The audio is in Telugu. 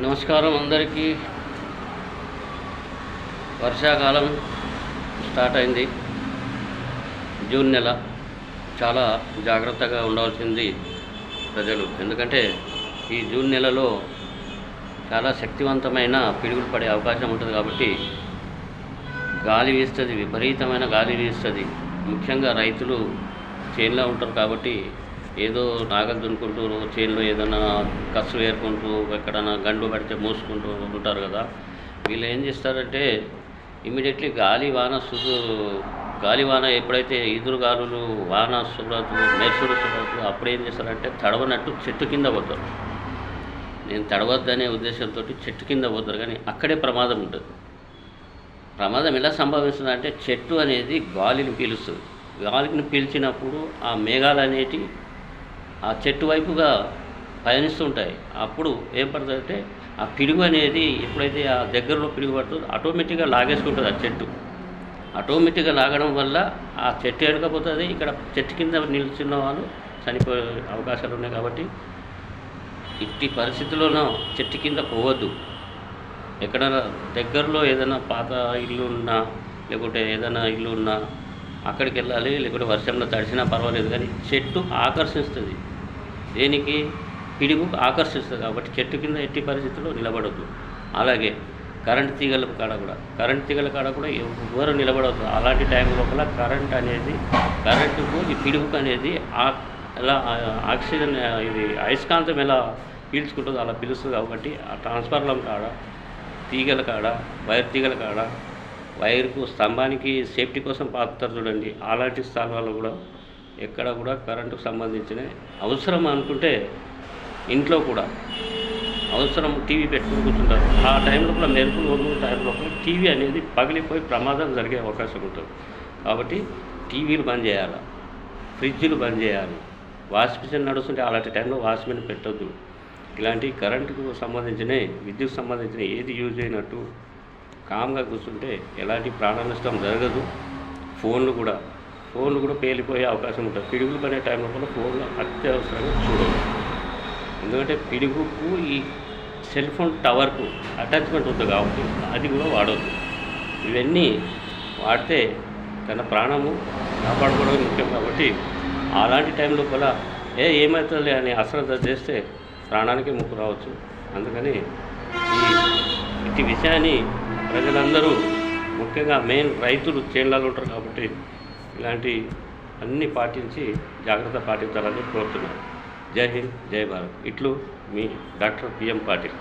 నమస్కారం అందరికీ. వర్షాకాలం స్టార్ట్ అయింది. జూన్ నెల. చాలా జాగ్రత్తగా ఉండవలసింది ప్రజలు. ఎందుకంటే ఈ జూన్ నెలలో చాలా శక్తివంతమైన పిడుగులు పడే అవకాశం ఉంటుంది కాబట్టి గాలి వీస్తుంది, విపరీతమైన గాలి వీస్తుంది. ముఖ్యంగా రైతులు చేనులో ఉంటారు కాబట్టి ఏదో నాగలు దున్నుకుంటూ చేనులో ఏదైనా కసు ఏరుకుంటూ ఎక్కడైనా గండు పడితే మూసుకుంటూ ఉంటారు కదా. వీళ్ళు ఏం చేస్తారంటే ఇమీడియట్లీ గాలివాన ఎప్పుడైతే ఈదురుగాలులు వాన సురతులు మెరుసుడు సురతులు అప్పుడు ఏం చేస్తారంటే తడవనట్టు చెట్టు కింద పోతారు. నేను తడవద్దనే ఉద్దేశంతో చెట్టు కింద పోతారు, కానీ అక్కడే ప్రమాదం ఉంటుంది. ప్రమాదం ఎలా సంభవిస్తుందంటే చెట్టు అనేది గాలిని పీలుస్తుంది. గాలిని పీల్చినప్పుడు ఆ మేఘాలు అనేటివి ఆ చెట్టు వైపుగా పయనిస్తుంటాయి. అప్పుడు ఏం పడుతుందంటే ఆ పిడుగు అనేది ఎప్పుడైతే ఆ దగ్గరలో పిడుగు పడుతుందో ఆటోమేటిక్గా లాగేసుకుంటుంది. ఆ చెట్టు ఆటోమేటిక్గా లాగడం వల్ల ఆ చెట్టు ఎడకపోతుంది. ఇక్కడ చెట్టు కింద నిల్చున్న వాళ్ళు చనిపోయే అవకాశాలు ఉన్నాయి. కాబట్టి ఇట్టి పరిస్థితుల్లోనూ చెట్టు కింద పోవద్దు. ఎక్కడైనా దగ్గరలో ఏదైనా పాత ఇల్లు ఉన్నా లేకుంటే ఏదైనా ఇల్లు ఉన్నా అక్కడికి వెళ్ళాలి. లేకుంటే వర్షంలో తడిసినా పర్వాలేదు, కానీ చెట్టు ఆకర్షిస్తుంది. దేనికి? పిడుగు ఆకర్షిస్తుంది. కాబట్టి చెట్టు కింద ఎట్టి పరిస్థితుల్లో నిలబడద్దు. అలాగే కరెంట్ తీగల కాడ కూడా ఎవరు నిలబడవద్దు. అలాంటి టైం లోపల కరెంటుకు ఈ పిడుగుకు అనేది ఎలా ఆక్సిజన్ ఇది అయస్కాంతం ఎలా పీల్చుకుంటుందో అలా పిలుస్తుంది. కాబట్టి ఆ ట్రాన్స్ఫార్మర్ కాడ తీగల కాడ వైర్కు స్తంభానికి సేఫ్టీ కోసం పాకుతారు చూడండి. అలాంటి స్థలాల్లో కూడా ఎక్కడ కూడా కరెంటుకు సంబంధించిన అవసరం అనుకుంటే ఇంట్లో కూడా అవసరం టీవీ పెట్టుకుని కూర్చుంటారు. ఆ టైంలో కూడా మెరుపులు వదులు టైంలో టీవీ అనేది పగిలిపోయి ప్రమాదం జరిగే అవకాశం ఉంటుంది. కాబట్టి టీవీలు బంద్ చేయాలి, ఫ్రిడ్జ్లు బంద్ చేయాలి. వాష్ మిషన్ నడుస్తుంటే అలాంటి టైంలో వాష్ మిషన్ పెట్టద్దు. ఇలాంటి కరెంటుకు సంబంధించిన విద్యుత్ సంబంధించిన ఏది యూజ్ అయినట్టు కామ్గా కూర్చుంటే ఎలాంటి ప్రాణ నష్టం జరగదు. ఫోన్లు కూడా పేలిపోయే అవకాశం ఉంటుంది. పిడుగులు పడే టైంలో కూడా ఫోన్లు అత్యవసరంగా చూడదు. ఎందుకంటే పిడుగుకు ఈ సెల్ ఫోన్ టవర్కు అటాచ్మెంట్ ఉంటుంది కాబట్టి అది కూడా వాడవద్దు. ఇవన్నీ వాడితే తన ప్రాణము కాపాడుకోవడం ముఖ్యం. కాబట్టి అలాంటి టైంలో కూడా ఏమవుతుంది అని అశ్రద్ధ చేస్తే ప్రాణానికి ముప్పు రావచ్చు. అందుకని ఇట్టి విషయాన్ని ప్రజలందరూ ముఖ్యంగా మెయిన్ రైతులు చేనులలో ఉంటారు కాబట్టి ఇలాంటి అన్నీ పాటించి జాగ్రత్త పాటించాలని కోరుతున్నాను. జై హింద్, జై భారత్. ఇట్లు మీ డాక్టర్ పిఎం పాటిల్.